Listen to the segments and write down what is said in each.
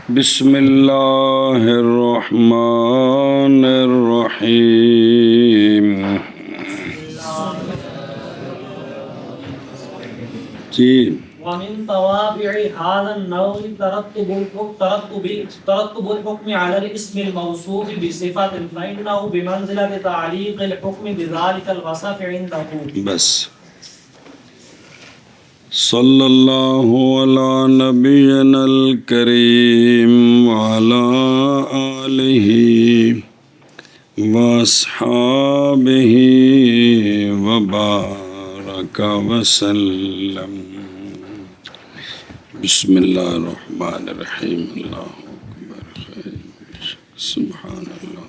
بسم اللہ الرحمن الرحیم. جی ومن توابع هذا النوع ترتب الحكم على الاسم الموصوف بصفة فإنه بمنزلة تعليق الحكم بذلك الوصف عنده. بس. صلی اللہ علی نبینا الکریم وعلی آلہ واصحابہ وبارک وسلم. بسم اللہ الرحمن الرحیم. اللہ اکبر. سبحان اللہ.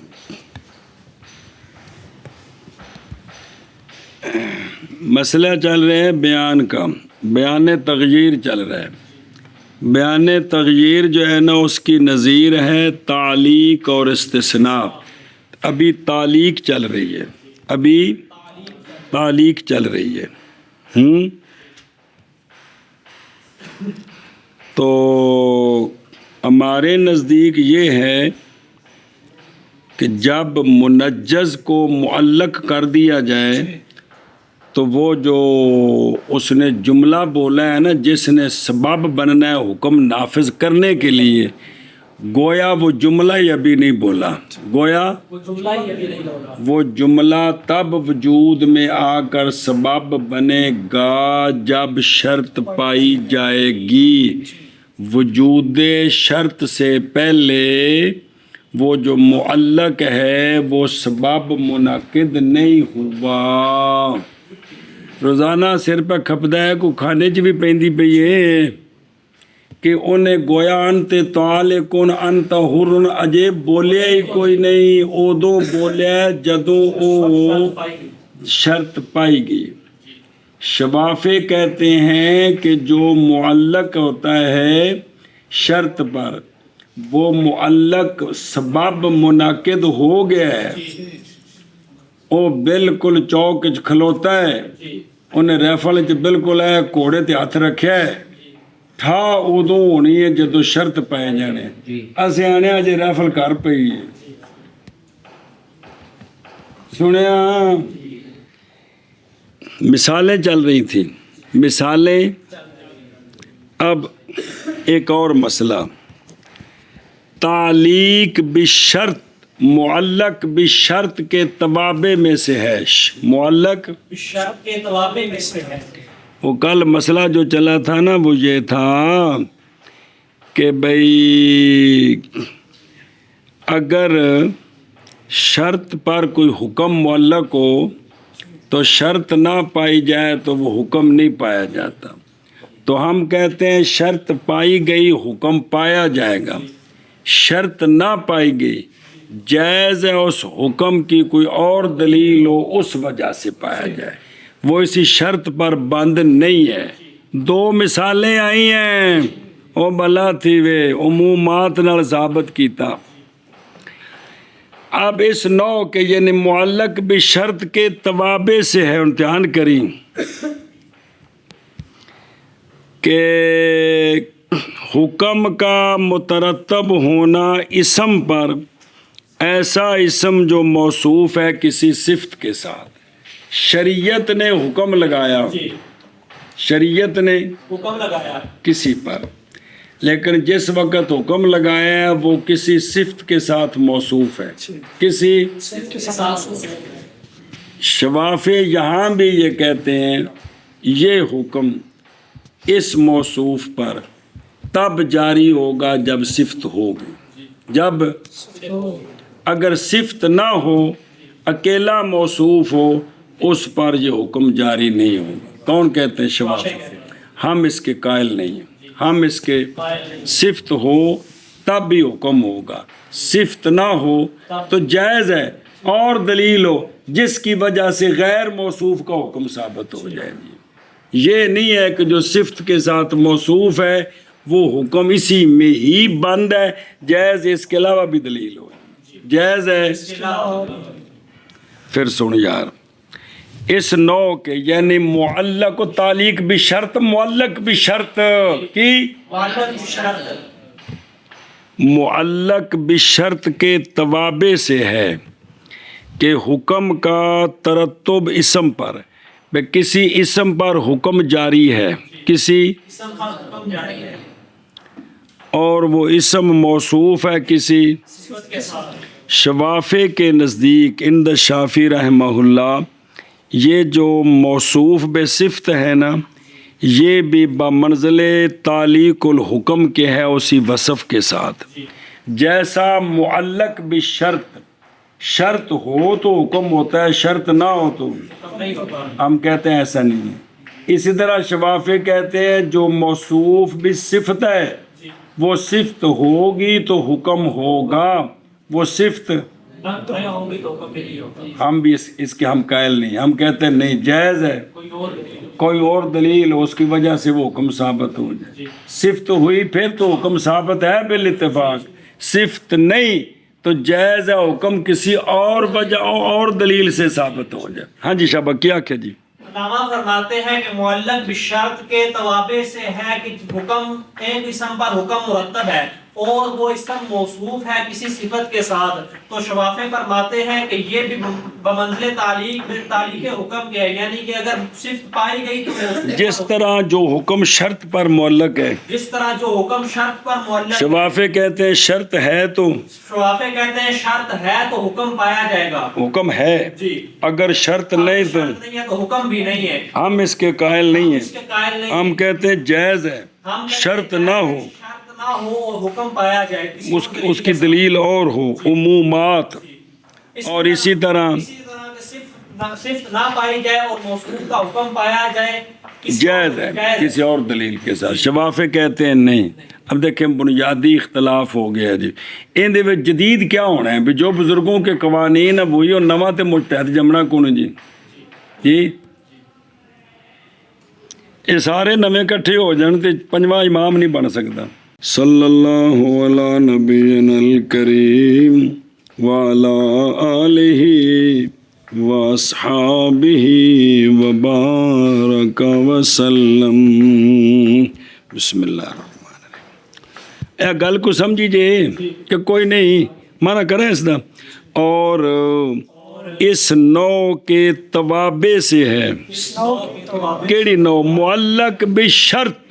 مسئلہ چل رہا ہے بیان کا. بیان تغییر چل رہا ہے. بیان تغییر جو ہے نا اس کی نظیر ہے تعلیق اور استثناء. ابھی تعلیق چل رہی ہے. ابھی تعلیق چل رہی ہے. تو ہمارے نزدیک یہ ہے کہ جب منجز کو معلق کر دیا جائے تو وہ جو اس نے جملہ بولا ہے نا جس نے سبب بننا ہے حکم نافذ کرنے کے لیے، گویا وہ جملہ ہی ابھی نہیں بولا. گویا وہ جملہ تب وجود میں آ کر سبب بنے گا جب شرط پائی جائے گی. وجود شرط سے پہلے وہ جو معلق ہے وہ سبب منعقد نہیں ہوا. روزانہ سر پہ کھپدا ہے کو کھانے چ بھی پیندی پئی ہے کہ انہیں گویا انت طالقن انت حر اجے بولیا ہی کوئی نہیں. ادو بولیا جدوں او شرط پائی گئی. شوافے کہتے ہیں کہ جو معلق ہوتا ہے شرط پر وہ معلق سبب منعقد ہو گیا ہے. وہ بالکل چوک چ کھلوتا ہے. انہیں ریفل چ بالکل ہے گھوڑے تے ہاتھ رکھیا ہے. ٹھا ادو ہونی ہے جدو شرط پائے جانے. اسے آنے جی ریفل کر پئی ہے. سنیا مثالیں چل رہی تھیں. مثالیں. اب ایک اور مسئلہ تعلیق بشرط معلق بشرط کے توابع میں سے ہے. معلق شرط کے توابع میں سے ہے. وہ کل مسئلہ جو چلا تھا نا وہ یہ تھا کہ بھئی اگر شرط پر کوئی حکم معلق ہو تو شرط نہ پائی جائے تو وہ حکم نہیں پایا جاتا. تو ہم کہتے ہیں شرط پائی گئی حکم پایا جائے گا. شرط نہ پائی گئی جائز ہے اس حکم کی کوئی اور دلیل ہو اس وجہ سے پایا جائے. وہ اسی شرط پر بند نہیں ہے. دو مثالیں آئی ہیں او بلا تھی وے عمومات نال ثابت کیتا. اب اس نوع کے یعنی معلق بشرط کے توابع سے ہے. امتحان کریں کہ حکم کا مترتب ہونا اسم پر ایسا اسم جو موصوف ہے کسی صفت کے ساتھ. شریعت نے حکم لگایا. شریعت نے حکم لگایا کسی پر، لیکن جس وقت حکم لگایا ہے وہ کسی صفت کے ساتھ موصوف ہے. کسی شوافے یہاں بھی یہ کہتے ہیں یہ حکم اس موصوف پر تب جاری ہوگا جب صفت ہوگی. جب اگر صفت نہ ہو اکیلا موصوف ہو اس پر یہ حکم جاری نہیں ہوگا. کون کہتے ہیں؟ شوافے. ہم اس کے قائل نہیں ہیں. ہم اس کے صفت ہو تب بھی حکم ہوگا، صفت نہ ہو تو جائز ہے اور دلیل ہو جس کی وجہ سے غیر موصوف کا حکم ثابت ہو جائے گی. یہ نہیں ہے کہ جو صفت کے ساتھ موصوف ہے وہ حکم اسی میں ہی بند ہے. جائز اس کے علاوہ بھی دلیل ہو. جائز ہے. پھر سن یار اس نوع کے یعنی معلق و تعلیق بشرط. معلق بشرط کی معلق بشرط کے توابع سے ہے کہ حکم کا ترتب اسم پر، کسی اسم پر حکم جاری ہے، کسی اسم کا حکم جاری ہے اور وہ اسم موصوف ہے کسی صفت کے ساتھ. شوافے کے نزدیک عند شافی رحمہ اللہ یہ جو موصوف بصفت ہے نا، یہ بھی بمنزل تعلیق الحکم کے ہے اسی وصف کے ساتھ. جیسا معلق بشرط، شرط ہو تو حکم ہوتا ہے، شرط نہ ہو تو نہیں ہوگا. ہم کہتے ہیں ایسا نہیں ہے. اسی طرح شوافے کہتے ہیں جو موصوف بصفت ہے وہ صفت ہوگی تو حکم ہوگا، وہ صفت نہ ہوگی تو حکم بھی نہیں ہوگا. ہم بھی اس کے ہم قائل نہیں. ہم کہتے ہیں نہیں، جائز ہے، کوئی اور دلیل ہو اس کی وجہ سے وہ حکم ثابت ہو جائے. صفت ہوئی پھر تو حکم ثابت ہے بالاتفاق، صفت نہیں تو جائز ہے حکم کسی اور وجہ اور دلیل سے ثابت ہو جائے. ہاں جی شابہ کیا کیا جی؟ علامہ فرماتے ہیں کہ معلق بشرط کے توابع سے ہے کہ حکم ایک اسم پر حکم مرتب ہے اور وہ اسم موصوف ہے کسی صفت کے ساتھ، تو شوافے فرماتے ہیں کہ یہ بھی بمنزل تعلیق حکم کے ہے، یعنی کہ اگر صفت پائی گئی تو جس طرح جو حکم شرط پر معلق ہے، جس طرح جو حکم شرط پر معلق، شوافے کہتے ہیں شرط ہے تو شوافے کہتے ہیں شرط ہے تو حکم پایا جائے گا. حکم ہے، جی اگر شرط نہیں تو شرط نہیں ہے تو حکم بھی نہیں ہے. ہم اس کے قائل نہیں اس کے ہیں. قائل نہیں ہم کہتے ہیں جائز ہے، ہم کہتے شرط ہیں نہ ہو، شرط نہ ہو اور حکم پایا جائے کسی اس کی دلیل اور ہو، عمومات. اس اور اسی طرح کہ صفت نہ پائی جائے اور موصوف کا حکم پایا جائے جائز ہے کسی اور دلیل کے ساتھ. شوافے کہتے ہیں نہیں. اب دیکھیں بنیادی اختلاف ہو گیا جی. ان دے وچ جدید کیا ہونا ہے بھی جو بزرگوں کے قوانین ہیں وہی اور نواں تے مجتہد جمنا کون جی؟ جی یہ سارے نویں کٹھے ہو جان تے پنجواں امام نہیں بن سکتا. صلی اللہ علی نبینا الکریم وعلی آلہ واصحابہ وبارک وسلم. بسم اللہ الرحمن الرحیم. اے گل کو سمجھی جے کہ کوئی نہیں مانا کریں اس دا. اور اس نو کے توابع سے ہے. کیڑی نو؟ معلق بشرط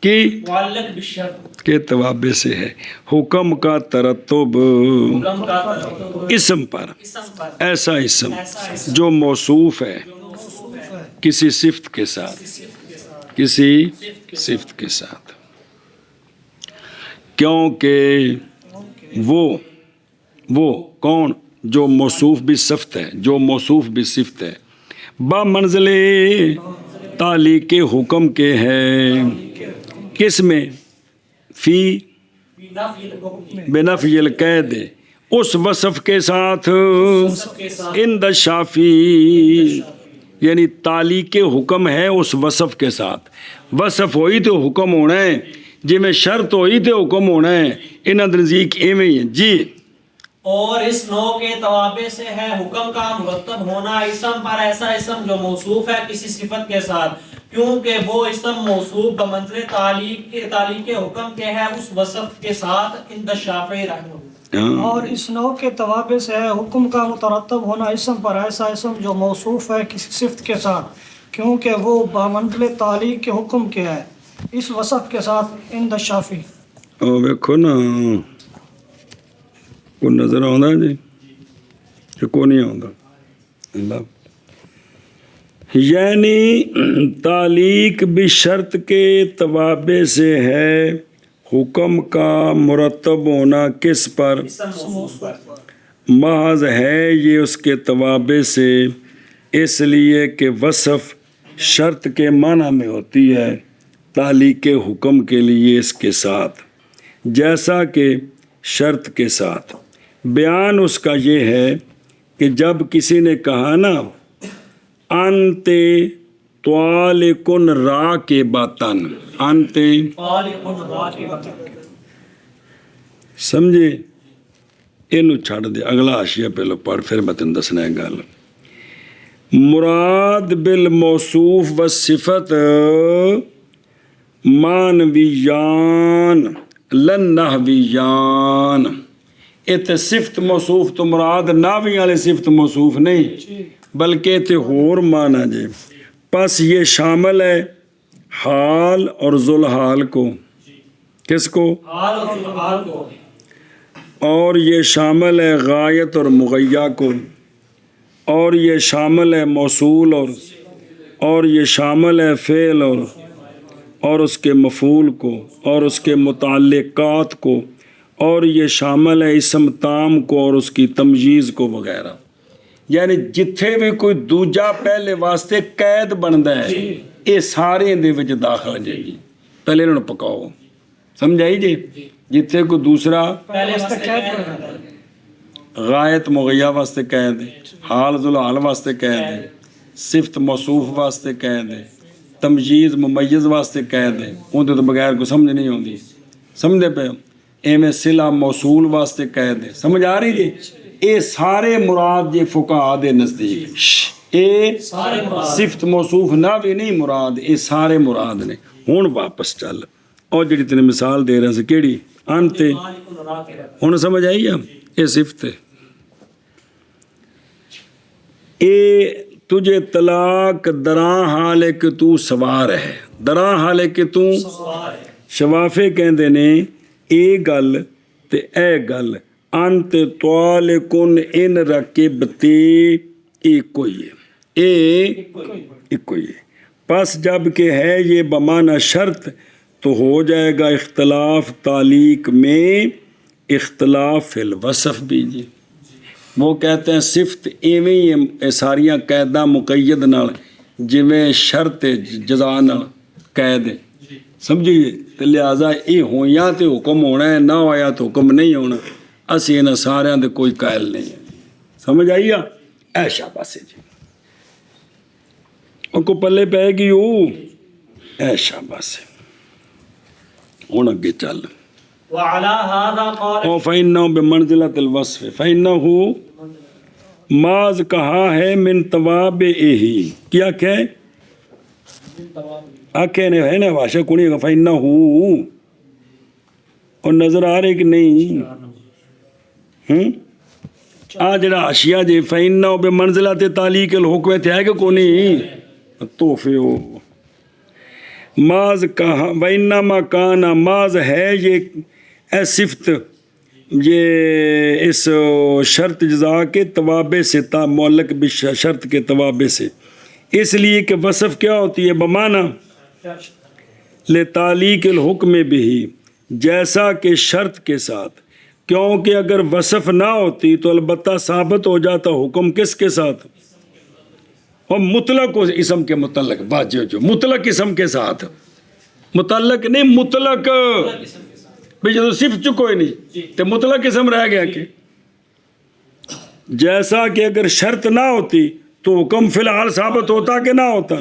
کی معلق بشرط کے توابع سے ہے. حکم کا ترتب حکم کا ترتب اسم پر، اسم پر، ایسا اسم ایسا اسم جو موصوف ہے موصوف ہے کسی صفت کے ساتھ، کسی صفت کے ساتھ. کیونکہ وہ کون؟ جو موصوف بھی صفت ہے، جو موصوف بھی صفت ہے، با منزل تعلیق حکم کے ہے. کس میں؟ فی نفی الحکم بنفی القید، اس وصف کے ساتھ کے ساتھ عند شافی، یعنی تعلیق حکم ہے اس وصف کے ساتھ. وصف ہوئی تو حکم ہونا ہے، جی میں شرط ہوئی تو حکم ہونا ہے. انہاں دے نزدیک ایویں ہی ہے جی. اور اس نو کے توابع سے ہے حکم کا مرتب ہونا اسم پر ایسا اسم جو موصوف ہے کسی صفت کے ساتھ، کیونکہ وہ اسم موصوف بمنزل تعلیق حکم کے ہے اس وصف کے ساتھ عند الشافعی رحمہ اللہ. اور اس نوع کے توابع سے ہے حکم کا مترتب ہونا اسم پر ایسا اسم جو موصوف ہے کسی صفت کے ساتھ، کیونکہ وہ بمنزل تعلیق کے حکم کے ہے اس وصف کے ساتھ عند الشافعی. او ویکھو نا کو نظر آਉਂدا جی کہ کو نہیں آਉਂدا. اللہ یعنی تعلیق بشرط کے توابع سے ہے حکم کا مرتب ہونا کس پر؟ اسم موصوف پر. محض ہے یہ اس کے توابع سے، اس لیے کہ وصف شرط کے معنی میں ہوتی ہے، تعلیق حکم کے لیے اس کے ساتھ جیسا کہ شرط کے ساتھ. بیان اس کا یہ ہے کہ جب کسی نے کہا نا انت طالقن راکبتن، انت سمجھے؟ اینو چھڑ دے، اگلا حاشیہ پہلو پڑھ پھر میں تن دسنا ہے گل. مراد بالموصوف والصفت مانویان لن نحویان اتنے صفت موصوف تو مراد ناوی والے صفت موصوف نہیں بلکہ اتنے ہور مانا جے پس یہ شامل ہے حال اور ذوالحال کو کس کو حال اور ذوالحال کو اور یہ شامل ہے غایت اور مغیہ کو اور یہ شامل ہے موصول اور یہ شامل ہے فعل اور اس کے مفعول کو اور اس کے متعلقات کو اور یہ شامل ہے اسم تام کو اور اس کی تمجیز کو وغیرہ یعنی جتھے بھی کوئی دوجا پہلے واسطے قید بنتا ہے یہ سارے دے وچ داخل ہے جی پہلے انہوں نے پکاؤ سمجھائی جی جتھے کوئی دوسرا پہلے واسطے غایت مغیہ واسطے قید ہے حال ذوالحال واسطے قید ہے صفت موصوف واسطے قید ہے تمجیز ممیز واسطے قید ہے اندر تو بغیر کو سمجھ نہیں آتی سمجھے پہ ایویں صلہ موصول واسطے قید ہے سمجھ آ رہی جی اے سارے مراد جی فقہاء دے نزدیک اے صفت موصوف نہ بھی نہیں مراد اے سارے مراد نے ہن واپس چل اور جڑی تینے مثال دے رہا سے کیڑی انتے ہن سمجھ آئی اے صفت ہے اے تجھے طلاق دراں حال ہے کہ تو سوار ہے دراں حال ہے کہ تو شوافے کہندے نے اے گل تے اے گل انت طالقن ان رکبتے ایک ہی ہے ایک ہی ہے پس جب کہ ہے یہ بمعنی شرط تو ہو جائے گا اختلاف تعلیق میں اختلاف فی الوصف بھی جی وہ کہتے ہیں صفت ایویں ہی ساریاں قیداں مقید نال جویں شرط جزا نال قید ہے سمجھیے تو لہٰذا یہ ہویاں تے حکم ہونا ہے نہ ہویا تو حکم نہیں ہونا اسی انہاں ساریاں دے کوئی قائل نہیں ہے سمجھ آئی اے شاباش جی ان کو پلے پہ گی اے شاباش ہن اگے چل وعلى هذا قال او فإنه بمنزلة الوصف فإنه ماز کہا ہے من تواب ہی کیا کہ آکھے نے ہے نا واشا کونی گا فإنه اور نظر آ رہے کہ نہیں آ جڑا اشیاء جی فإنه بمنزلة تعلیق الحکم تھے ہے کہ کونی توفے ہو ماز کہا وإنما کانا ماز ہے یہ اے صفت یہ اس شرط جزا کے توابع سے معلق شرط کے توابع سے اس لیے کہ وصف کیا ہوتی ہے بمعنی لتعلیق الحکم بھی جیسا کہ شرط کے ساتھ کیونکہ اگر وصف نہ ہوتی تو البتہ ثابت ہو جاتا حکم کس کے ساتھ اور مطلق اسم کے متعلق باجو جو مطلق اسم کے ساتھ متعلق نہیں مطلق بھئی جو صرف چکو ہی نہیں تو مطلق اسم رہ گیا کہ جیسا کہ اگر شرط نہ ہوتی تو حکم فی الحال ثابت ہوتا کہ نہ ہوتا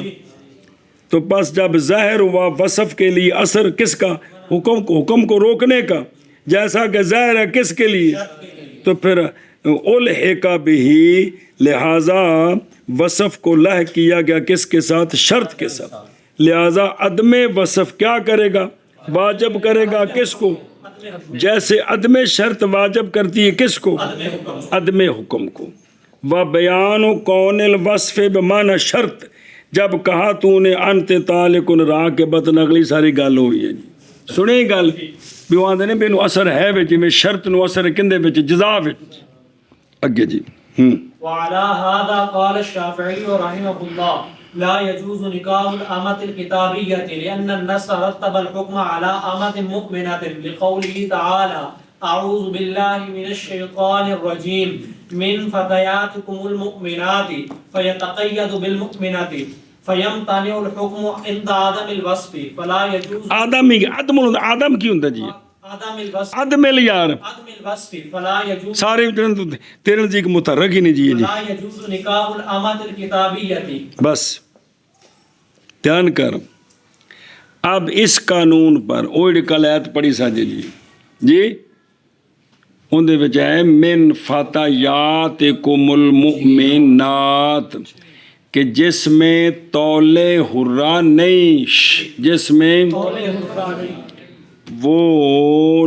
تو بس جب ظاہر ہوا وصف کے لیے اثر کس کا حکم کو روکنے کا جیسا کہ ظاہر ہے کس کے لیے تو پھر الحقا بھی لہذا وصف کو لہ کیا گیا کس کے ساتھ شرط کے ساتھ لہذا عدم وصف کیا کرے گا واجب کرے گا کس کو جیسے عدم شرط واجب کرتی ہے کس کو عدم حکم کو و بیان کون الوصف بمعنی شرط جب کہا تو نے انت طالق راہ کے بطن اگلی ساری گل ہوئی ہے جی سنیں گل بھی وہاں نے بینو اثر ہے وچ میں شرط نو اثر کندے وچ جزا وچ اگے جی وعلى هذا قال الشافعي رحمه الله لا يجوز نكاح الأمة الكتابية لأن النص رتب الحكم على أمة مؤمنة لقوله تعالى أعوذ بالله من الشيطان الرجيم من فتياتكم المؤمنات فيتقيد بالمؤمنات فيمتنع الحكم عند عدم الوصف فلا يجوز آدم کی ہوندا جی عدم الوصف عدم یار عدم الوصف فلا يجوز سارے تیرے نزدیک متحرک ہی نہیں جی فلا يجوز نكاح الأمة الكتابية بس دھیان کر اب اس قانون پر اوڑ کل آیت پڑھی ساجے جی اندے وچ ہے من فتیاتکم المؤمنات کہ جس میں تولے حرہ نہیں جس میں وہ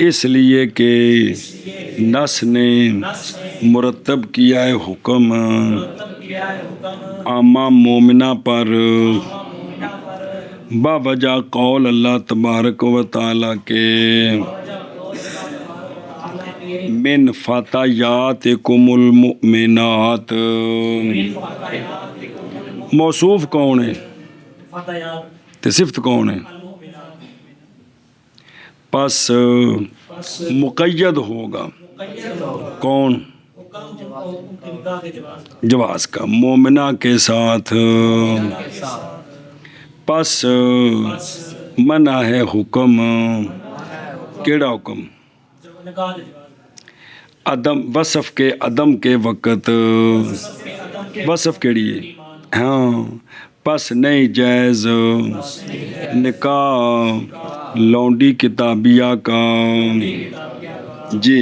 اس لیے کہ نس نے مرتب کیا ہے حکم عامہ مومنہ پر باوجہ قول اللہ تبارک و تعالیٰ کے من فتیاتکم المؤمنات. موصوف کون ہے تے صفت کون ہے؟ پس مقید ہوگا کون؟ جواز کا مومنہ کے ساتھ. پس منع ہے حکم. کیڑا حکم؟ عدم وصف کے عدم کے وقت وصف کیڑی ہے؟ ہاں. پس نہیں جائز نکاح لونڈی کتابیہ کا. جی.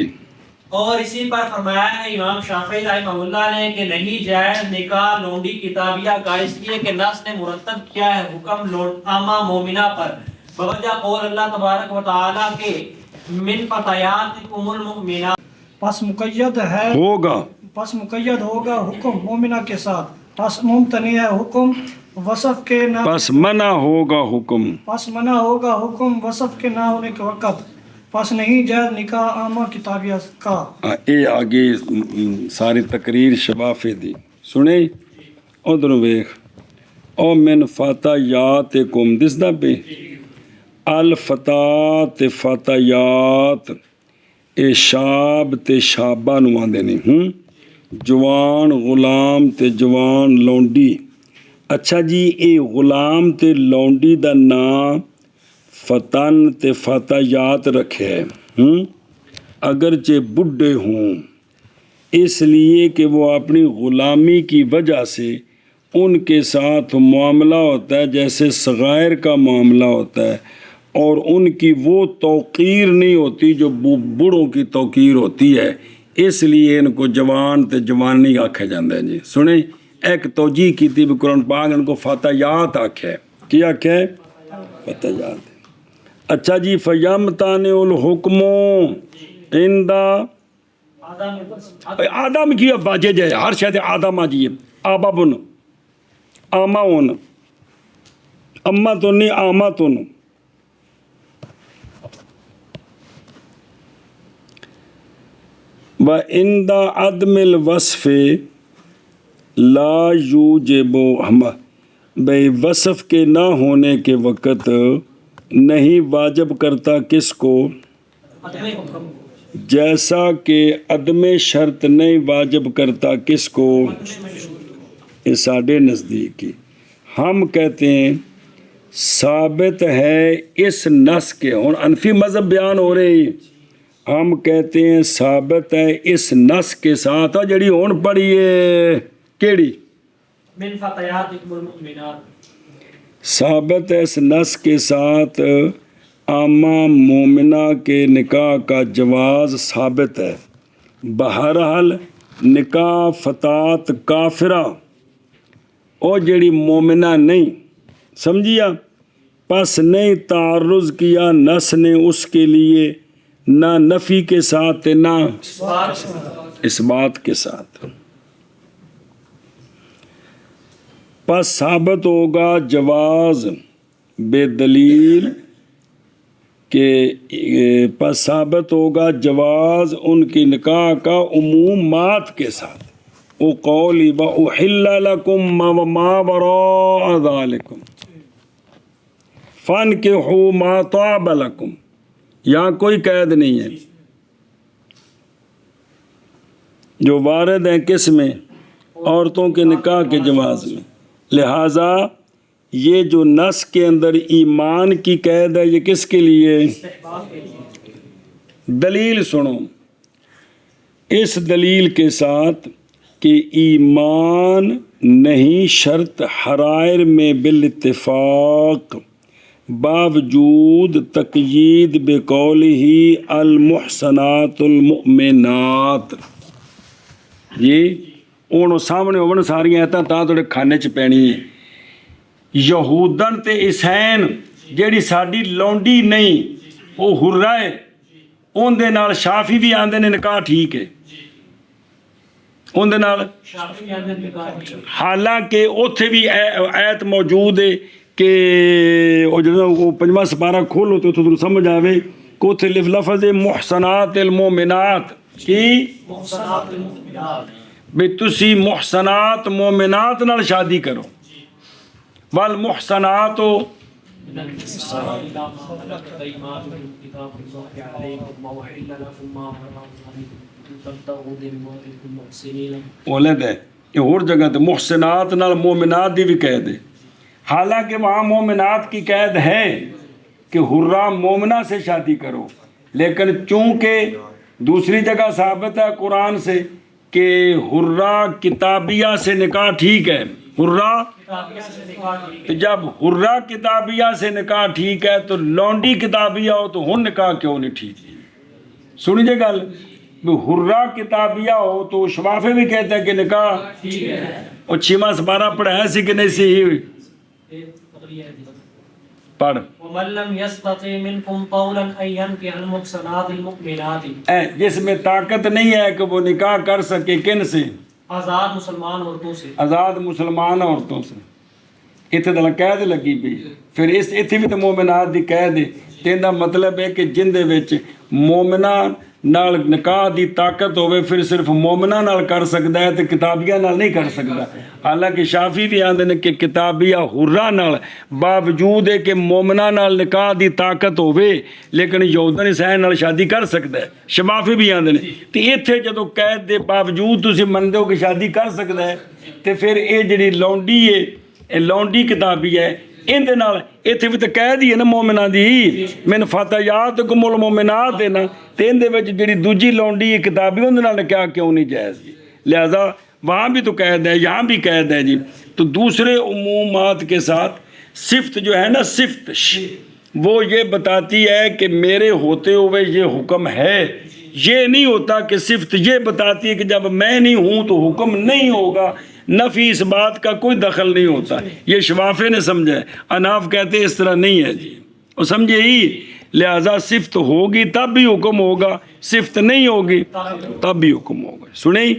اور اسی پر فرمایا ہے امام شافعی رحمہ اللہ نے کہ نہیں جائز نکاح لونڈی کتابیہ کا، اس لیے کہ نص نے مرتب کیا ہے حکم عامہ مومنہ پر بوجہ قول اللہ تبارک و تعالیٰ کے من فتیاتکم المؤمنات. پس مقید ہے ہوگا پس مقید ہوگا حکم مومنہ کے ساتھ. پس ممتنع ہے حکم وصف کے نہ پس منع ہوگا حکم. پس منع ہوگا حکم وصف کے نہ ہونے کے وقت. پس نہیں جائز نکاح عامہ کتابیہ کا. اے آگے ساری تقریر شفافی دی سنے. ادھر ویخ او من فتیاتکم دس دا پہ الفتات فتیات اے شاب تے شابہ نو آندے نہیں. جوان غلام تے جوان لونڈی. اچھا جی اے غلام تے لونڈی دا نام فتن تے فتیات رکھے اگرچہ بڈھے ہوں، اس لیے کہ وہ اپنی غلامی کی وجہ سے ان کے ساتھ معاملہ ہوتا ہے جیسے صغائر کا معاملہ ہوتا ہے، اور ان کی وہ توقیر نہیں ہوتی جو بوڑھوں کی توقیر ہوتی ہے، اس لیے ان کو جوان تے جوان نہیں آکھا جاندہ ہے. جی سنیں ایک توجیہ کی تھی قرآن پاک ان کو فتیات آکھے. کیا آکھے؟ فتیات. اچھا جی فیمتانع الحکم عند آدم کی باجے جائے ہر شاید آدم آجیے آبابن آماون امتن آمتن. وعند عدم الوصف لا یوجب بھئی وصف کے نہ ہونے کے وقت نہیں واجب کرتا کس کو؟ جیسا کہ عدم شرط نہیں واجب کرتا کس کو؟ اس ساڑھے نزدیکی ہم کہتے ہیں ثابت ہے اس نص کے. اور انفی مذہب بیان ہو رہی ہم کہتے ہیں ثابت ہے اس نص کے ساتھ جڑی ہون پڑی ہے کیڑی من فتیاتکم المؤمنات. ثابت ہے اس نص کے ساتھ عامہ مومنہ کے نکاح کا جواز ثابت ہے. بہرحال نکاح فتات کافرہ اور جڑی مومنہ نہیں سمجھیا پس نہیں تعرض کیا نص نے اس کے لیے نہ نفی کے ساتھ نہ اس بات کے ساتھ. پس ثابت ہوگا جواز بے دلیل کہ پس ثابت ہوگا جواز ان کی نکاح کا عمومات کے ساتھ. او قولی وَأُحِلَّ لَكُمْ مَا وَرَاءَ ذَلِكُمْ فَانْكِحُوا مَا طَابَ لَكُمْ. یہاں کوئی قید نہیں ہے. جو وارد ہیں کس میں؟ عورتوں کے نکاح کے جواز میں. لہٰذا یہ جو نص کے اندر ایمان کی قید ہے یہ کس کے لیے؟ دلیل سنو. اس دلیل کے ساتھ کہ ایمان نہیں شرط حرائر میں بالاتفاق باوجود تقیید بقولہ المحسنات المؤمنات. یہ انہوں سامنے ہونے ساری ایتاں تا توڑے کھانے چ پینی ہے. یہودن تے عیسائن جیڑی ساڈی لونڈی نہیں وہ ہرہ ہے ਉਹਦੇ ਨਾਲ ਸ਼ਾਫੀ ਵੀ ਆਂਦੇ ਨੇ ਨਿਕਾਹ ਠੀਕ ਹੈ ਉਹਦੇ ਨਾਲ شافعی اہل نکاح ਹਾਲਾਂਕਿ ਉੱਥੇ ਵੀ ਆਇਤ ਮੌਜੂਦ ਹੈ ਕਿ ਉਹ ਜਦੋਂ ਉਹ ਪੰਜਵਾਂ ਸਪਾਰਾ ਖੋਲੋ ਤੇ ਉੱਥੇ ਤੁਹਾਨੂੰ ਸਮਝ ਆਵੇ ਕਿ ਉੱਥੇ ਲਫ਼ਜ਼ ਹੈ ਮੁਹਸਨਾਤ المؤمنات ਕੀ محصنات المؤمنات ਵੀ ਤੁਸੀਂ ਮੁਹਸਨਾਤ ਮੂਮਿਨਾਤ ਨਾਲ ਸ਼ਾਦੀ ਕਰੋ ਵਲ ਮੁਹਸਨਾਤ من النساء إلا ما ملكت أيمانكم كتاب الله عليكم وأحل لكم ما حرم عليكم أن تبتغوا بأموالكم محسنين ਉਹ ਲੈਂਦਾ ਇਹ ਹੋਰ ਜਗ੍ਹਾ ਤੇ ਮੁਹਸਨਾਤ ਨਾਲ ਮੂਮਿਨਾਤ ਦੀ ਵੀ ਕੈਦ ਹੈ حالانکہ وہاں مومنات کی قید ہے کہ حرہ مومنہ سے شادی کرو لیکن چونکہ دوسری جگہ ثابت ہے قرآن سے کہ حرہ کتابیہ سے نکاح ٹھیک ہے حرہ کتابیہ سے نکاح ٹھیک تو جب حرہ کتابیہ سے نکاح ٹھیک ہے تو لونڈی کتابیہ ہو تو ہن نکاح کیوں نہیں ٹھیک ہے سنیے گل حرہ کتابیہ ہو تو شفافے بھی کہتے ہیں کہ نکاح ٹھیک ہے اور چھواں سپارہ پڑھایا سی کہ نہیں سی پڑھ ومن لم يستطع منكم طولا ان ينكح المحصنات المؤمنات جس میں طاقت نہیں ہے کہ وہ نکاح کر سکے کن سے آزاد مسلمان عورتوں سے آزاد مسلمان عورتوں سے اتنے دل قید لگی پئی پھر اس اتنے بھی تو مومنات دی قید ہے تین دا مطلب ہے کہ جن دے وچ مومنہ نال نکاح دی طاقت ہوئے پھر صرف مومنہ نال کر سکتا ہے تو کتابیہ نال نہیں کر سکتا حالانکہ شافی بھی آندے نے کہ کتابیہ حرہ نال باوجود ہے کہ مومنہ نال نکاح دی طاقت ہوئے لیکن یہودن عیسائی نال شادی کر سکتا ہے شفافی بھی آندے نے تو ایتھے جدو قید دے باوجود تسی مندے ہو کہ شادی کر سکتا ہے تو پھر یہ جڑی لونڈی ہے یہ لونڈی کتابی ہے اندے نال ایتھے بھی تو قید ہی ہے نا مومنہ دی من فتیاتکم المؤمنات ہے نا تے اندے وچ جڑی دوجی لونڈی ہے کتابی اندے نال کیا کیوں نہیں جائز جی لہذا وہاں بھی تو قید ہے یہاں بھی قید ہے جی تو دوسرے عمومات کے ساتھ صفت جو ہے نا صفت وہ یہ بتاتی ہے کہ میرے ہوتے ہوئے یہ حکم ہے یہ نہیں ہوتا کہ صفت یہ بتاتی ہے کہ جب میں نہیں ہوں تو حکم نہیں ہوگا نفی اس بات کا کوئی دخل نہیں ہوتا یہ شفافے نے سمجھا ہے اناف کہتے اس طرح نہیں ہے جی وہ سمجھے ہی لہذا صفت ہوگی تب بھی حکم ہوگا صفت نہیں ہوگی تب بھی حکم ہوگا سنیں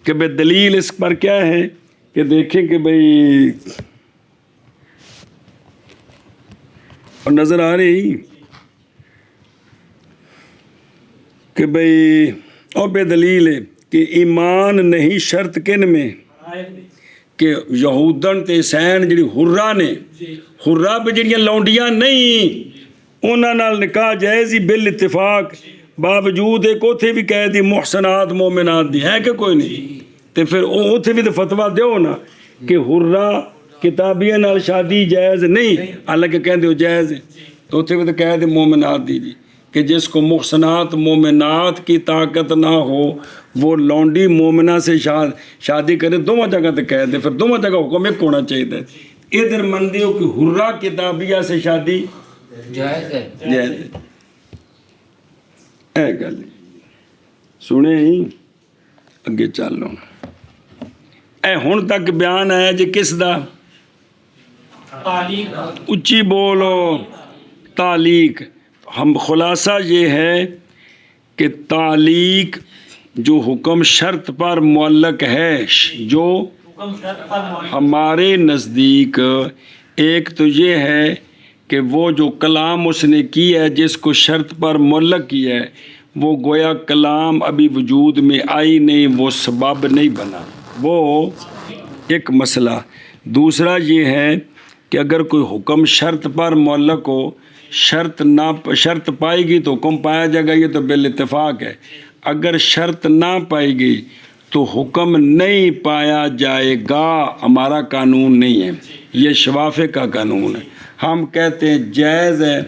کہ بھئی دلیل اس پر کیا ہے کہ دیکھیں کہ بھئی اور نظر آ رہی کہ بھئی اور بے دلیل ہے کہ ایمان نہیں شرط کن میں کہ یہودن تے عیسائیان جڑی حرہ نے حرہ پہ جڑیاں لونڈیاں نہیں انہاں نال نکاح جائز ہی بالاتفاق باوجود ایک اوتھے بھی کہہ دی محسنات مومنات دی ہے کہ کوئی نہیں تے پھر اوتھے بھی تو فتویٰ دیو نا کہ حرہ کتابیہ نال شادی جائز نہیں حالانکہ کہندے ہو جائز ہے تو اوتھے بھی تو کہہ دی مومنات دی جی کہ جس کو محسنات مومنات کی طاقت نہ ہو وہ لونڈی مومنہ سے شادی کرے دونوں جگہ تے کہہ دے پھر دونوں جگہ حکم ایک ہونا چاہیے ادھر مندی ہو کہ حرہ کتابیہ سے شادی جائز ہے جائز ہے اے گل سنے ہی اگے چل لو اے ہن تک بیان ہے جی کس دا تعلیق اچھی بولو تعلیق ہم خلاصہ یہ ہے کہ تعلیق جو حکم شرط پر معلق ہے جو حکم شرط پر معلق ہمارے نزدیک ایک تو یہ ہے کہ وہ جو کلام اس نے کی ہے جس کو شرط پر معلق کیا ہے وہ گویا کلام ابھی وجود میں آئی نہیں وہ سبب نہیں بنا وہ ایک مسئلہ دوسرا یہ ہے کہ اگر کوئی حکم شرط پر معلق ہو شرط پائے گی تو حکم پایا جائے گا یہ تو بالاتفاق ہے اگر شرط نہ پائے گی تو حکم نہیں پایا جائے گا ہمارا قانون نہیں ہے یہ شفافے کا قانون ہے ہم کہتے ہیں جائز ہے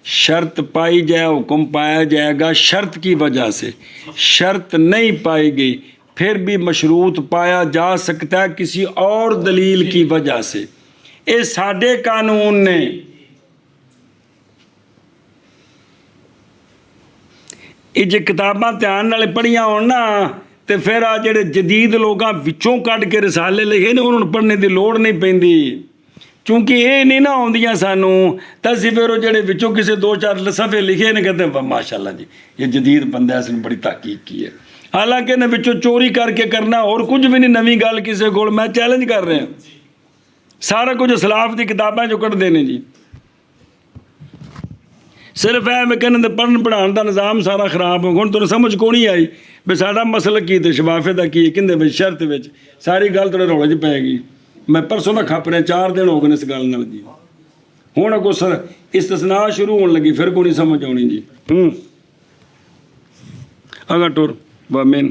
شرط پائی جائے حکم پایا جائے گا شرط کی وجہ سے شرط نہیں پائی گئی پھر بھی مشروط پایا جا سکتا ہے کسی اور دلیل کی وجہ سے یہ ساڈے قانون نے یہ جو کتاباں دھیان نال پڑھیاں ہون نا تے پھر آ جڑے جدید لوگاں وچوں کڈ کے رسالے لکھے نے انہوں نے پڑھنے دی لوڑ نہیں پیندی ਚੂੰਕਿ ਇਹ ਨਹੀਂ ਨਾ ਆਉਂਦੀਆਂ ਸਾਨੂੰ ਤਾਂ ਅਸੀਂ ਫਿਰ ਉਹ ਜਿਹੜੇ ਵਿੱਚੋਂ ਕਿਸੇ 2-4 ਸਫ਼ੇ ਲਿਖੇ ਨੇ ਕਹਿੰਦੇ ਮਾਸ਼ਾਅੱਲਾ ਜੀ ਇਹ ਜਦੀਦ ਬੰਦਾ ਇਸ ਨੂੰ ਬੜੀ ਤਹਕੀਕ ਕੀ ਹੈ। ਹਾਲਾਂਕਿ ਇਹਨਾਂ ਵਿੱਚੋਂ ਚੋਰੀ ਕਰਕੇ ਕਰਨਾ ਹੋਰ ਕੁਝ ਵੀ ਨਹੀਂ ਨਵੀਂ ਗੱਲ ਕਿਸੇ ਕੋਲ। ਮੈਂ ਚੈਲੰਜ ਕਰ ਰਿਹਾ ਸਾਰਾ ਕੁਝ ਸਲਾਫ ਦੀ ਕਿਤਾਬਾਂ 'ਚੋਂ ਕੱਢਦੇ ਨੇ ਜੀ। ਸਿਰਫ ਇਹ ਮੈਂ ਕਹਿੰਦਾ ਪੜ੍ਹਨ ਪੜ੍ਹਾਉਣ ਦਾ ਨਿਜ਼ਾਮ ਸਾਰਾ ਖਰਾਬ ਹੋ ਗਿਆ। ਹੁਣ ਤੁਹਾਨੂੰ ਸਮਝ ਕੋ ਨਹੀਂ ਆਈ ਵੀ ਸਾਡਾ ਮਸਲਕ ਕੀ ਤੇ ਸ਼ਵਾਫੇ ਦਾ ਕੀ ਹੈ, ਕਿੰਦੇ ਵਿੱਚ ਸ਼ਰਤ ਵਿੱਚ ਸਾਰੀ ਗੱਲ ਤੁਹਾਡੇ ਰੌਲੇ 'ਚ ਪੈ ਗਈ। ਮੈਂ ਪਰਸੋਂ ਦਾ ਖੱਪ ਰਿਹਾ 4 ਦਿਨ ਹੋ ਗਏ ਨੇ ਇਸ ਗੱਲ ਨਾਲ ਜੀ। ਹੁਣ ਅੱਗੋਂ ਇਸਤਸਨਾ ਸ਼ੁਰੂ ਹੋਣ ਲੱਗੀ ਫਿਰ ਕੋਈ ਨਹੀਂ ਸਮਝ ਆਉਣੀ ਜੀ। ਅਗਾ ਟੁਰ ਵਮਨ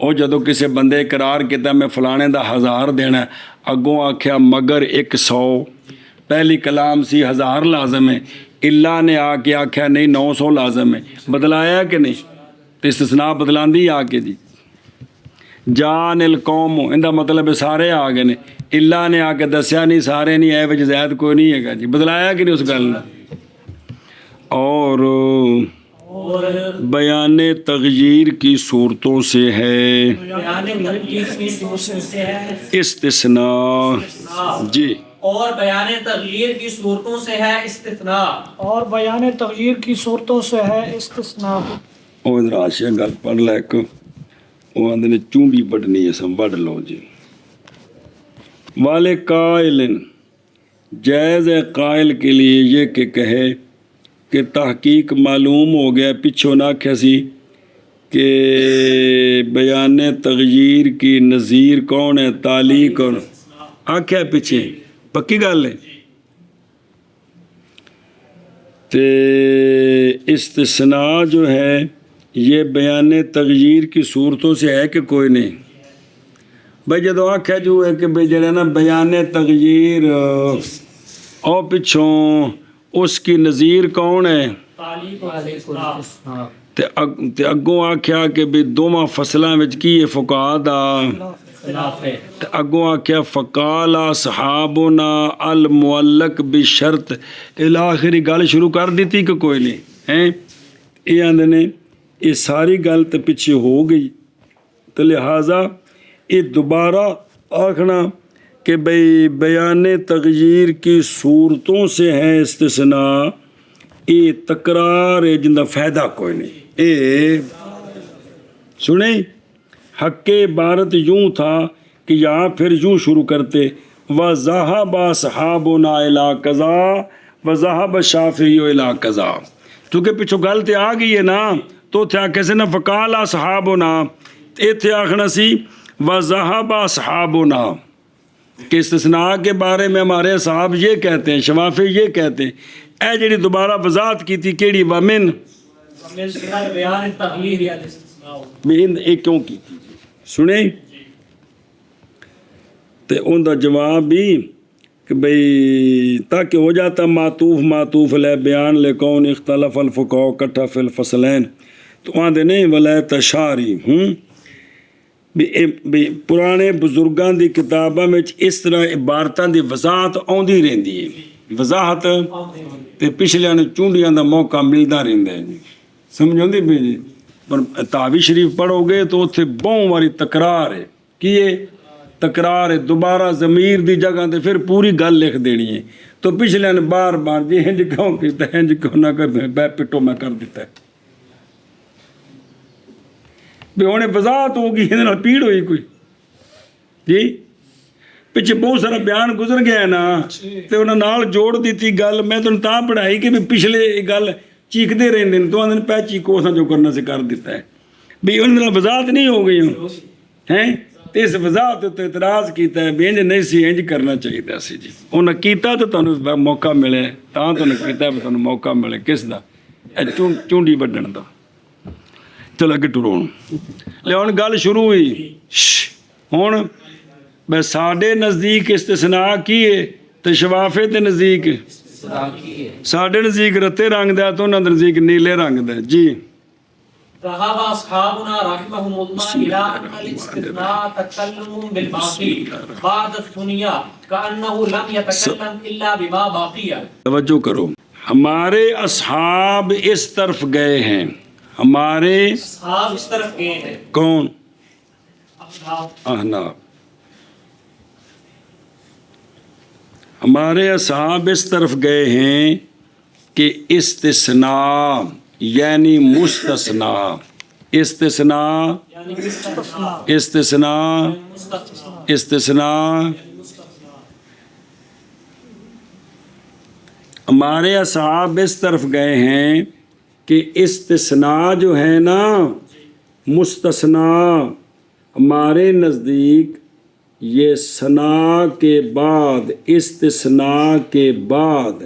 ਉਹ ਜਦੋਂ ਕਿਸੇ ਬੰਦੇ ਇਕਰਾਰ ਕੀਤਾ ਮੈਂ ਫਲਾਣੇ ਦਾ 1000 ਦੇਣਾ, ਅੱਗੋਂ ਆਖਿਆ ਮਗਰ 100, ਪਹਿਲੀ ਕਲਾਮ ਸੀ 1000 ਲਾਜ਼ਮ ਹੈ, ਇੱਲਾ ਨੇ ਆ ਕੇ ਆਖਿਆ ਨਹੀਂ 900 ਲਾਜ਼ਮ ਹੈ, ਬਦਲਾਇਆ ਕਿ ਨਹੀਂ? ਤੇ ਇਸਤਸਨਾ ਬਦਲਾਉਂਦੀ ਆ ਕੇ ਜੀ। ਜਾਨਿਲ ਕੌਮ ਇਹਦਾ ਮਤਲਬ ਸਾਰੇ ਆ ਗਏ ਨੇ, ਇੱਲਾ ਨੇ ਆ ਕੇ ਦੱਸਿਆ ਨਹੀਂ ਸਾਰੇ ਨਹੀਂ, ਇਹ ਵਿੱਚ ਜ਼ੈਦ ਕੋਈ ਨਹੀਂ ਹੈਗਾ ਜੀ। ਬਦਲਾਇਆ ਕਿ ਨਹੀਂ ਉਸ ਗੱਲ ਨਾਲ? اور بیان تغییر کی صورتوں سے ہے استثناء جی، اور بیان تغییر کی صورتوں سے ہے استثناء، اور بیان تغییر کی صورتوں سے ہے استثناء۔ وہ ادھر آشیا گل پڑھ لے کو وہ آدھے نے چونڈی بڑھنی ہے سب بڑھ لو جی۔ والے قائل جائز ہے قائل کے لیے یہ کہ کہے کہ تحقیق معلوم ہو گیا پچھو نہ کسی کہ بیان تغییر کی نظیر کون ہے تعلیق اور آکھیا پیچھے پکی گل ہے۔ تے استثناء جو ہے یہ بیان تغییر کی صورتوں سے ہے کہ کوئی نہیں؟ بھائی جدو آکھیا جو ہے کہ بھائی جڑا نا بیان تغییر او پچھوں اس کی نظیر کون ہے؟ تعلیق و استثناء۔ تے اگوں آکھیا کہ بھی دوواں فصلاں وچ کی ہے فقہا دا خلاف ہے۔ تے اگوں آکھیا فقال اصحابنا المعلق بشرط الاخری گل شروع کر دیتی کہ کوئی نہیں ہیں؟ یہ آندے نے یہ ساری گل تے پیچھے ہو گئی تو لہٰذا یہ دوبارہ آکھنا کہ بھئی بیان تغییر کی صورتوں سے ہے استثناء، یہ تکرار ہے جن کا فائدہ کوئی نہیں۔ اے سنیں حق عبارت یوں تھا کہ یہاں پھر یوں شروع کرتے وَذَهَبَ أَصْحَابُنَا إِلَىٰ كَذَا وَذَهَبَ الشَّافِعِيُّ إِلَىٰ كَذَا، چونکہ پچھو گل تے آ گئی ہے نا تو تھے آکھے سے نا فقال أصحابنا، ایتھے آکھنا سی وَذَهَبَ أَصْحَابُنَا کہ استثناء کے بارے میں ہمارے صاحب یہ کہتے ہیں، شوافی یہ کہتے ہیں۔ اے جڑی دوبارہ وضاحت کی تھی کیڑی ومن بیان تغییر یا استثناء ایک کیوں کی تھی سنیں تے ان دا جواب بھی کہ بھئی تاکہ ہو جاتا معطوف لے بیان لے کون اختلاف الفقہاء کٹھا فی الفصلین تو آندے نہیں ولا تشاری بھی پرانے بزرگاں دی کتاباں میں اس طرح عبارتاں دی وضاحت آندی رہندی ہے، وضاحت تے پچھلیاں نے چونڈیاں دا موقع ملدا رہندا ہے جی، سمجھ آندی پئی جی؟ پر تحوی شریف پڑھو گے تو اتھے بہوں واری تکرار ہے، کی ہے تکرار ہے، دوبارہ ضمیر دی جگہ تے پھر پوری گل لکھ دینی ہے، تو پچھلیاں نے بار بار جی ہنج کیوں کیتا ہے ہنج کیوں نہ کر بے پٹو میں کر دیتا ہے بھی ہونے وضاحت ہوگی یہ پیڑ ہوئی کوئی جی پیچھے بہت سارا بیان گزر گیا ہے نا تے انہاں نال جوڑ دیتی گل میں تو تاں پڑھائی کہ بھی پچھلے گل چیکدے رہندے تو آندے پہ چیکو اساں جو کرنا سے کر دیتا ہے بھی انہاں نال وضاحت نہیں ہو گئی ہیں تے اس وضاحت تے اعتراض کیتا ہے بھی انج نہیں سی انج کرنا چاہیے سی جی انہاں کیتا تو تانوں موقع ملے تاں تانوں کیتا بھی تانوں موقع ملے کس دا چونڈی وڈن دا۔ چل اگے ٹرو لے ہن گل شروع ہوئی ہن میں ساڈے نزدیک استثناء کی ہے تو ਤੇ ਸ਼ਵਾਫੇ ਦੇ ਨਜ਼ਦੀਕ ਸਾਡੇ ਨਜ਼ਦੀਕ ਰੱਤੇ ਰੰਗ ਦਾ ਤੇ ਉਹਨਾਂ ਦੇ ਨਜ਼ਦੀਕ ਨੀਲੇ ਰੰਗ ਦਾ ਜੀ ذهب أصحابنا رحمهم الله إلى أن الاستثناء تكلم بالباقي بعد الثنيا كأنه لم يتكلم إلا بما باقي. توجہ کرو ہمارے اصحاب اس طرف گئے ہیں ہمارے اصحاب اس طرف گئے ہیں کون اصحاب احناف ہمارے اصحاب اس طرف گئے ہیں کہ استثناء یعنی مستثنا استثناء یعنی مستثنا استثناء مستثنا استثناء ہمارے اصحاب اس طرف گئے ہیں کہ استثناء جو ہے نا مستثنا ہمارے نزدیک یہ ثنا کے بعد استثناء کے بعد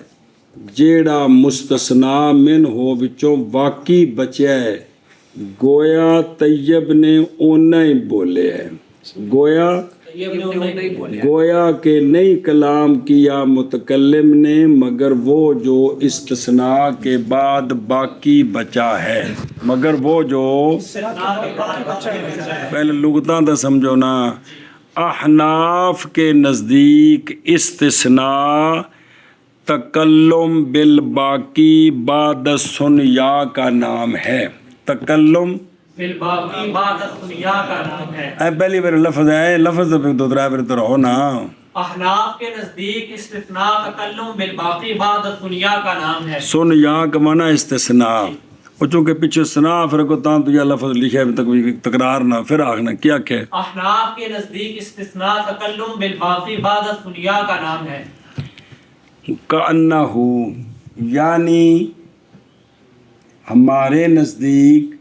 جیڑا مستثنا من ہو وچوں واقعی بچیا ہے گویا طیب نے اونا ہی بولے ہے گویا کہ نہیں کلام کیا متکلم نے مگر وہ جو استثناء کے بعد باقی بچا ہے مگر وہ جو پہلے لغتاں دا سمجھو نا احناف کے نزدیک استثناء تکلم بالباقی بعد سنیا کا نام ہے تکلم بالباقی بعد الثنیا کا نام ہے اے پہلی بار لفظ ہے لفظ پہ دو ترائے بار تو رہو نا احناف کے نزدیک استثناء تکلم بالباقی بعد الثنیا کا نام ہے سنیا کا معنی استثناء وہ چونکہ پیچھے سنا پھر کو تاں تو یہ لفظ لکھا ہے تکرار نہ پھر آگنا کیا کہ احناف کے نزدیک استثناء تکلم بالباقی بعد الثنیا کا نام ہے کأنہو یعنی ہمارے نزدیک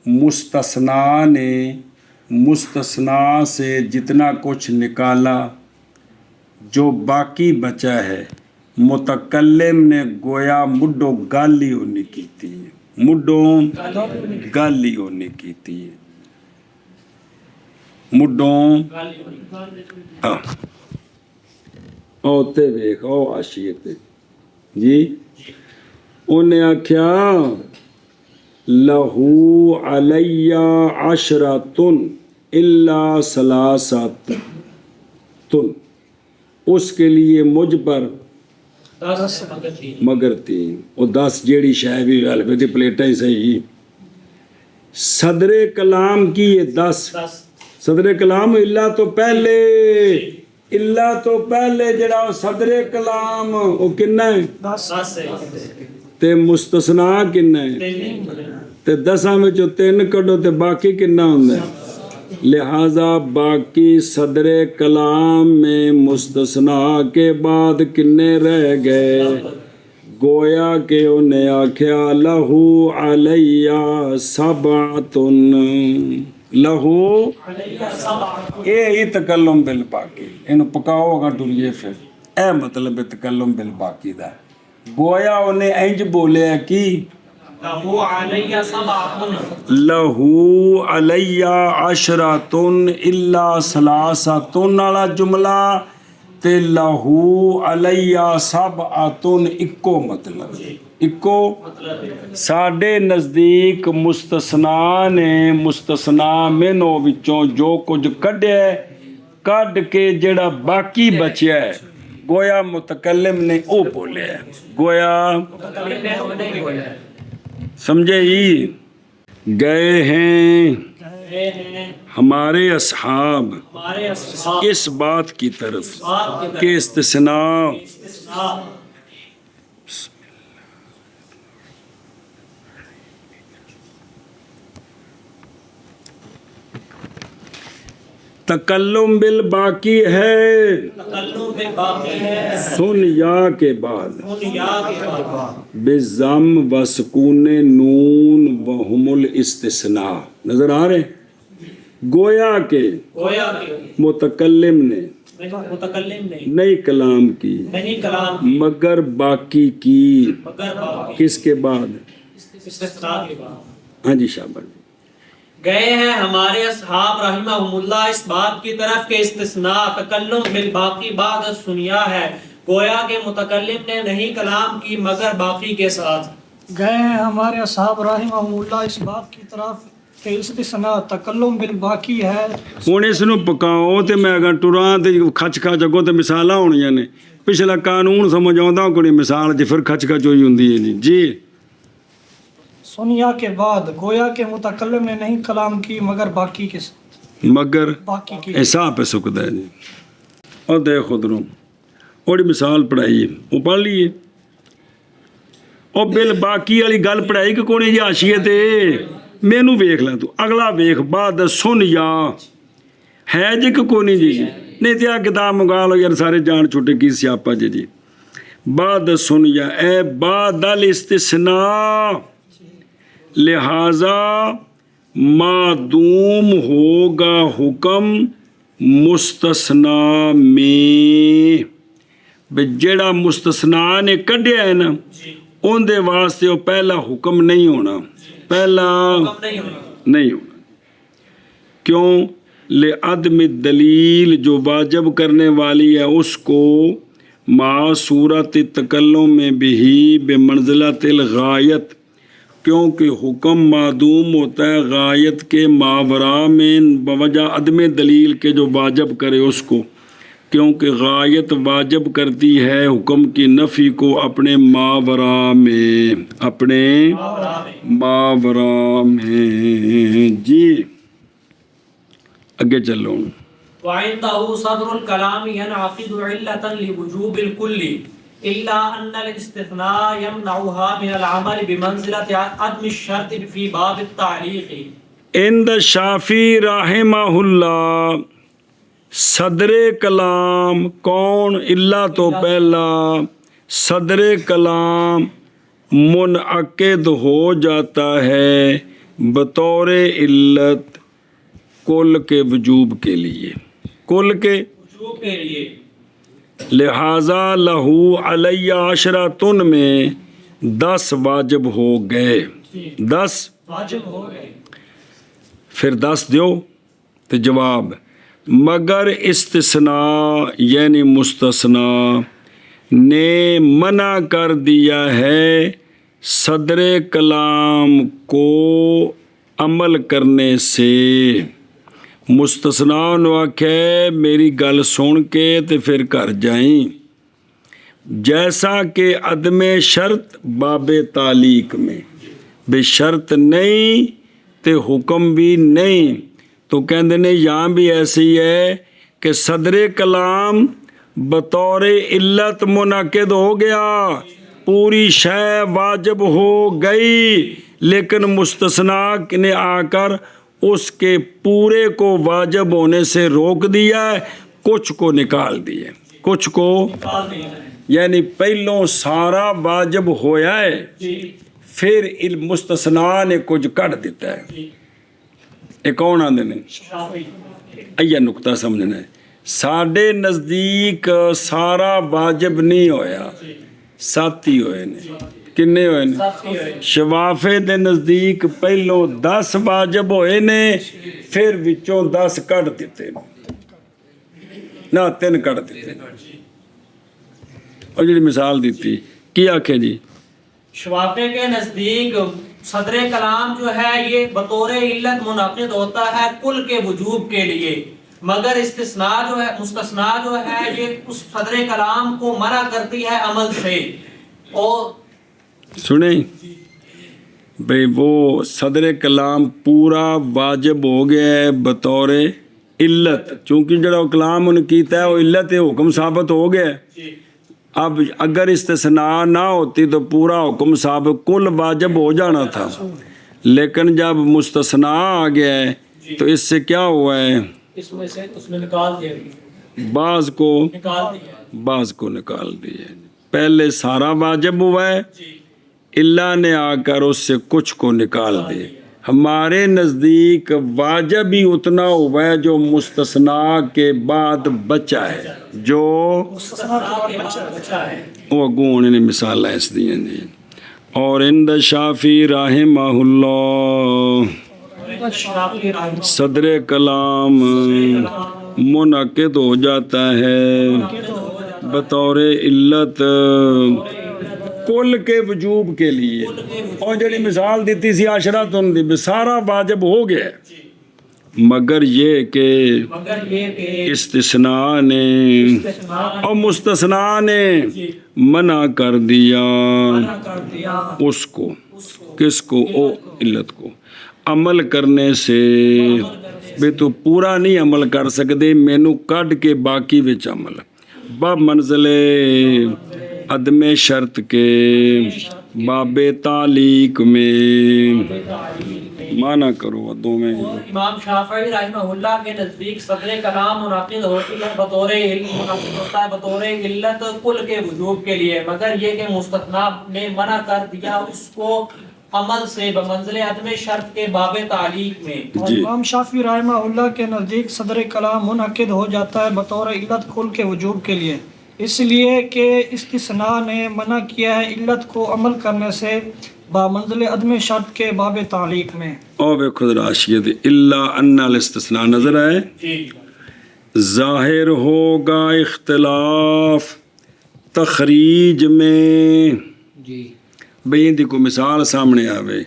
مستثنا نے مستثنا سے جتنا کچھ نکالا جو باقی بچا ہے متکلم نے گویا مڈو گالی ہونی کی تھی مڈو گالی ہونی کی تھی مڈو اوتے ویکھ او عاشیت جی انہیں آکھیا لہو علی عشرۃ الا ثلاثۃ اس کے لیے مجھ پر 10 مگر تین وہ 10 جیڑی شے بھی حلوے دی پلیٹیں ہی صحیح صدر کلام کی یہ 10 صدر کلام اللہ تو پہلے جڑا صدر کلام وہ کنا ہے 10 تے مستثنا کنا ہے تے 10 میں جو 3 کڈو تے باقی کنا ہوندا ہے لہذا باقی صدر کلام میں مستثنا کے بعد کنے رہ گئے گویا کہ انہیں آکھیا لہو علیہ سبعۃ لہو اے ہی تکلم بالباقی انہوں پکاؤ گا ڈولیے پھر اے مطلب تکلم بالباقی دا گویا انہیں انج بولے ہے کی لہو علیہ سبعۃ لہو علیہ عشرۃ الا ثلاثۃ والا جملہ تے لہو علیہ سبعۃ اکو مطلب اکو ساڈے نزدیک مستثنا نے مستثنا منو وچوں جو کچھ کڈیا کڈ کے جڑا باقی بچیا ہے گویا متکلم نے او بولے ہے گویا سمجھے ہی گئے ہیں ہمارے اصحاب اس بات کی طرف کہ استثناء تکلم بالباقی ہے سنیا کے بعد بضم و سکون نون وہم الاستثناء نظر آ رہے گویا کہ متکلم نے نئی کلام کی مگر باقی کی کس کے بعد ہاں جی شاباش گئے ہیں ہمارے اصحاب رحمہم اللہ اس بات کی طرف کہ استثناء تکلم بالباقی بعد الثنیا ہے گویا کہ متکلم نے نہیں کلام کی مگر باقی کے ساتھ. گئے ہیں ہمارے اصحاب رحمہ اللہ اس بات کی طرف کہ استثناء تکلم بالباقی ہے. ہن اس نو پکاؤ تے میں اگر ٹراں تے کھچ کھچ اگوں تے مثالاں ہونیاں نے. پچھلا قانون سمجھ آਉਂਦਾ کوئی مثال جی پھر کھچ کھچ ہوئی ہوندی ہے جی. سنیا کے بعد گویا کہ متکلم نے نہیں کلام کی مگر باقی کے ساتھ. مگر باقی کی ایسا پہ سکتا ہے جی. اور دیکھ خود رو اوڑی مثال پڑھائی وہ پڑھ لیے اور بل باقی والی گل پڑھائی کہ کوئی جی آشیے تے مینوں ویکھ لا تو اگلا ویکھ بعد سن یا ہے جی کہ کوئی نہیں جی. نہیں تے کتاب منگا لو یار سارے جان چھوٹے کی سیاپا جی. بعد سن یا اے بعد الاستثناء لہذا معدوم ہوگا حکم مستثنا میں. جڑا مستثنا نے کڈیا ہے نا ان دے واسطے وہ پہلا حکم نہیں ہونا. پہلا نہیں ہونا. کیوں؟ لعدم دلیل جو واجب کرنے والی ہے اس کو مع صورت تکلم میں بھی بمنزلۃ الغایت. کیونکہ حکم معدوم ہوتا ہے غایت کے ماورا میں بوجہ عدم دلیل کے جو واجب کرے اس کو. کیونکہ غایت واجب کرتی ہے حکم کی نفی کو اپنے ماورا میں. اپنے ماورا میں جی. اگے چلو. وعنده صدر الكلام ينعقد علة لوجوب الكل إلا أن الاستثناء يمنعها من العمل بمنزلة عدم الشرط في باب التعليق. عند شافعی رحمہ اللہ صدر کلام کون؟ اللہ تو پہلا صدر کلام منعقد ہو جاتا ہے بطور علت کل کے وجوب کے لیے. کل کے وجوب کے لیے. لہذا لہو علیہ عشرۃ میں 10 واجب ہو گئے. 10 واجب ہو گئے. پھر 10 دیو تو جواب مگر استثناء یعنی مستثنا نے منع کر دیا ہے صدر کلام کو عمل کرنے سے. مستثنا نے آکھے میری گل سن کے تے پھر کر جائیں. جیسا کہ عدم شرط باب تعلیق میں بے شرط نہیں تے حکم بھی نہیں. تو کہندے نے یہاں بھی ایسی ہے کہ صدر کلام بطور علت منعقد ہو گیا پوری شے واجب ہو گئی لیکن مستثنا نے آ کر اس کے پورے کو واجب ہونے سے روک دیا ہے. کچھ کو نکال دیا. کچھ کو یعنی پہلوں سارا واجب ہویا ہے پھر مستثنا نے کچھ کٹ دیتا ہے. یہ کون آندے نے؟ یہ نقطہ سمجھنا ہے. ساڈے نزدیک سارا واجب نہیں ہویا 7 ہی ہوئے نے. کنے ہوئے نے؟ شوافے دے نزدیک پہلوں 10 واجب ہوئے نے پھر وچوں 10 کٹ دیتے نہ 3 کٹ دیتے. اور جڑی مثال دیتی کی آکھے جی شوافے کے نزدیک صدر کلام جو ہے یہ بطور علت منعقد ہوتا ہے کل کے وجوب کے لیے مگر استثناء جو ہے مستثنا جو ہے یہ اس صدر کلام کو منع کرتی ہے عمل سے. اور سنیں بھئی وہ صدر کلام پورا واجب ہو گیا ہے بطور علت چونکہ جڑا کلام انہیں کیتا ہے وہ علت حکم ثابت ہو گیا ہے. اب اگر استثناء نہ ہوتی تو پورا حکم ثابت کل واجب ہو جانا تھا لیکن جب مستثنا آ گیا ہے تو اس سے کیا ہوا ہے اس میں سے اس نے نکال دیا بعض کو نکال دیا. پہلے سارا واجب ہوا ہے اللہ نے آ کر اس سے کچھ کو نکال دیا. ہمارے نزدیک واجب ہی اتنا ہوا ہے جو مستثنا کے بعد بچا ہے جو وہ اگوں نے مثال ایس دی ہیں. اور عند شافعی رحمہ اللہ صدر کلام منعقد ہو جاتا ہے بطور علت کل کے وجوب کے لیے. اور جڑی مثال دیتی سی عشرۃ دی سارا واجب ہو گیا مگر یہ کہ استثناء نے اور مستثنیٰ نے منع کر دیا اس کو. کس کو؟ او علت کو. عمل کرنے سے بھی تو پورا نہیں عمل کر سکتے مینو کڈ کے باقی وچ عمل باب منزل عدم شرط کے باب تعلیق میں مانا کرو دو میں. امام شافعی رحمہ اللہ کے نزدیک صدر کلام منعقد ہوتی ہے بطور منعقد ہوتا ہے بطور علت کل کے وجوب کے لیے مگر یہ کہ مستثنیٰ نے منع کر دیا اس کو عمل سے بمنزل عدم شرط کے باب تعلیق میں. اور امام شافعی رحمہ اللہ کے نزدیک صدر کلام منعقد ہو جاتا ہے بطور علت کل کے وجوب کے لیے اس لیے کہ استثناء نے منع کیا ہے علت کو عمل کرنے سے بمنزل عدم شرط کے باب تعلیق میں. اور خود راشیت الا ان الاستثناء نظر آئے ظاہر ہوگا اختلاف تخریج میں. بھئی دی کو مثال سامنے آوے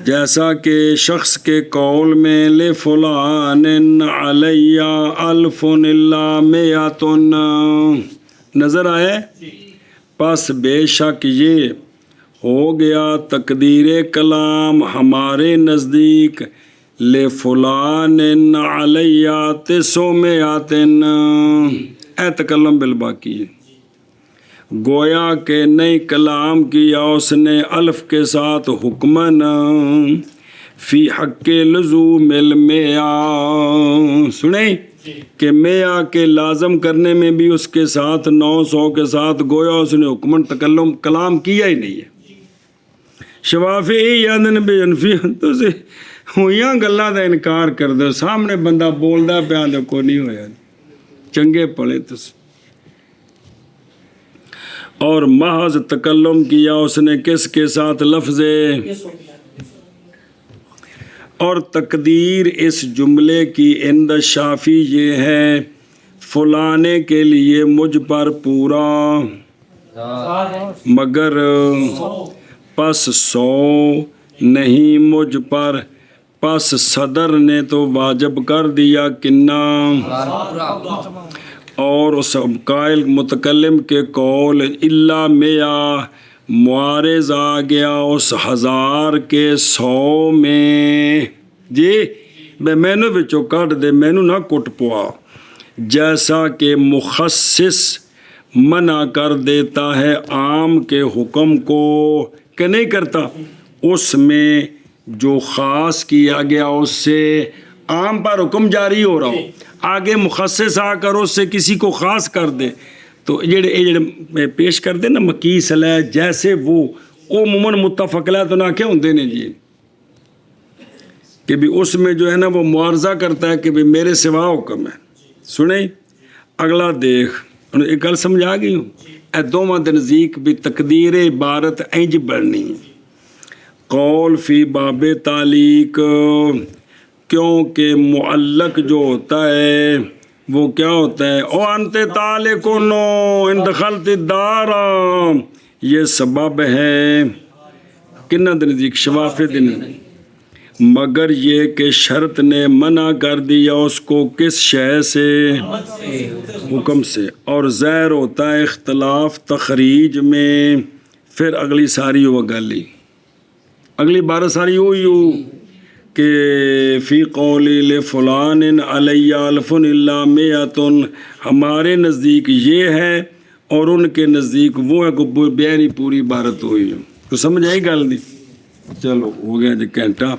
جیسا کہ شخص کے قول میں لفلان علی الف الا مئۃ نظر آئے پس بے شک یہ ہو گیا تقدیر کلام ہمارے نزدیک لفلان علی تسع مئۃ اے تکلم بالباقی گویا کہ نئی کلام کیا اس نے الف کے ساتھ حکمن فی حق لزوم المیا. سنیں کہ میا کے لازم کرنے میں بھی اس کے ساتھ 900 کے ساتھ گویا اس نے حکمن تکلم کلام کیا ہی نہیں ہے. شفافی یادن بے انفی تو سے ہوئیاں گلاں دا انکار کر دو سامنے بندہ بولدا پیا تے کو نہیں ہویا چنگے پڑے تس. اور محض تکلم کیا اس نے کس کے ساتھ لفظ اور تقدیر اس جملے کی عند شافی یہ ہے فلانے کے لیے مجھ پر پورا مگر پس 100 نہیں مجھ پر پس صدر نے تو واجب کر دیا کنا. اور اس قائل متکلم کے قول الا میا معارض آ گیا اس 1000 کے 100 میں. جی مینو بچوں کٹ دے مینو نہ کٹ پوا جیسا کہ مخصص منع کر دیتا ہے عام کے حکم کو کہ نہیں کرتا اس میں جو خاص کیا گیا اس سے عام پر حکم جاری ہو رہا ہو آگے مخصص آ کر اس سے کسی کو خاص کر دے تو جڑے پیش کر دے نا مقیس علیہ جیسے وہ عموماً متفق علیہ تو نہ کیا ہوندے نے جی کہ بھی اس میں جو ہے نا وہ معارضہ کرتا ہے کہ بھی میرے سوا حکم ہے. سنیں اگلا دیکھ ایک گل سمجھا گئی ہوں اے دوواں دے نزدیک بھی تقدیر عبارت انج بڑھنی قول فی باب تعلیق کیونکہ معلق جو ہوتا ہے وہ کیا ہوتا ہے او انت تعلقن ان دخلت الدار یہ سبب ہے کنہ دے نزدیک شفافی دے نزدیک مگر یہ کہ شرط نے منع کر دیا اس کو کس شے سے حکم سے. اور ظاہر ہوتا ہے اختلاف تخریج میں. پھر اگلی ساری وہ گالی اگلی بار ساری ہوئی ہو کہ فی قولی لفلان علی الف الا مئۃ ہمارے نزدیک یہ ہے اور ان کے نزدیک وہ ہے کو بیانی پوری عبارت ہوئی ہے. تو سمجھ آئی گل نہیں. چلو ہو گیا جی گھنٹہ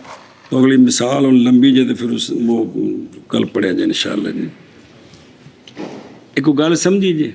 تو اگلی مثال اور لمبی جی تو پھر اس وہ کل پڑھے جائے انشاءاللہ جی. ایک گل سمجھی جی